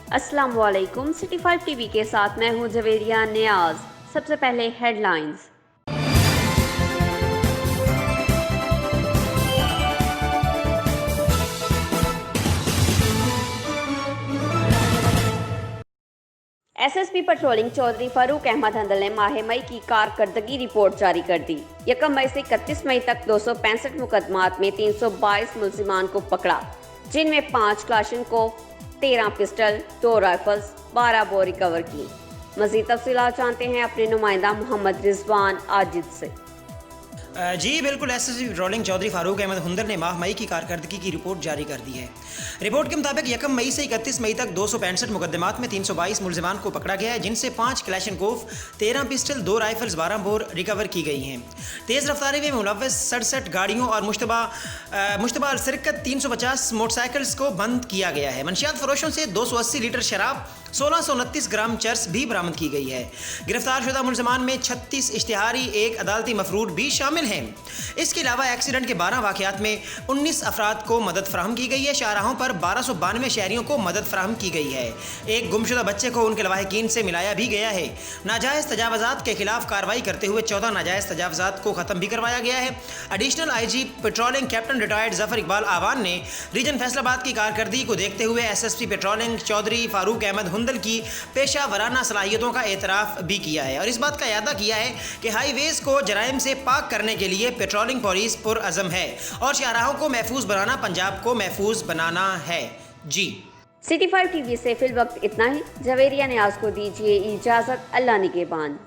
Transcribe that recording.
अस्सलाम वालेकुम। City 5 TV के साथ मैं हूं जवेरिया नियाज। सबसे पहले headlines. SSP patrolling Chaudhry Farooq Ahmed Handal ने माह मई की कारकर्दगी रिपोर्ट जारी कर दी। 1 मई से 31 मई तक 265 मुकदमात में 322 मुलजिमान को पकड़ा, जिनमें 5 Kalashnikov, 13 pistol, 2 rifles, 12 bore recover की। मजीद तफसीलात जानते हैं अपने नुमाइंदा मोहम्मद रिजवान आजिद से। जी बिल्कुल, एसएसपी पेट्रोलिंग चौधरी फारूक अहमद हुंदर ने माह मई की कारकर्दगी की रिपोर्ट जारी कर दी है। रिपोर्ट के मुताबिक 1 मई से 31 मई तक 265 मुकदमात में 322 मुलजिमान को पकड़ा गया है, जिनसे 5 क्लैशनकोव, 13 पिस्टल, 2 राइफल्स, 12 बोर रिकवर की गई हैं। तेज़ रफ्तारी में मुलव्वस 67 गाड़ियों और मुश्तबा अलसरकत 350 मोटरसाइकिल्स को बंद किया गया है। मंशियात फरोशों से 280 लीटर शराब, 1629 ग्राम चर्स भी बरामद की गई है। गिरफ्तार शुदा मुलजमान में 36 इश्तिहारी, 1 अदालती मफरूर भी शामिल हैं। इसके अलावा एक्सीडेंट के 12 वाक़यात में 19 अफराद को मदद फराहम की गई है। शाहराहों पर 1292 शहरियों को मदद फराहम की गई है। एक गुमशुदा बच्चे को उनके लवाहिकीन से मिलाया भी गया है। नाजायज़ तजावज़ात के खिलाफ कार्रवाई करते हुए 14 नाजायज़ तजावज़ात को ख़त्म भी करवाया गया है। Additional IG patrolling captain retired Zafar Iqbal Awan ने रीजन फैसलाबाद की कारकर्दगी को देखते हुए एसएसपी पेट्रोलिंग चौधरी फारूक अहमद हुंदल की पेशा वराना सलाहियतों का एतराफ़ भी किया है और इस बात का यादा किया है कि हाईवेज़ को जराइम से पाक करने के लिए पेट्रोलिंग पुलिस पुरअज़म है और शाहराहों को महफूज बनाना पंजाब को महफूज बनाना है। जी सिटी 5 टीवी से फिल वक्त इतना ही। जवेरिया नियाज को दीजिए इजाज़त। अल्लाह निगहबान।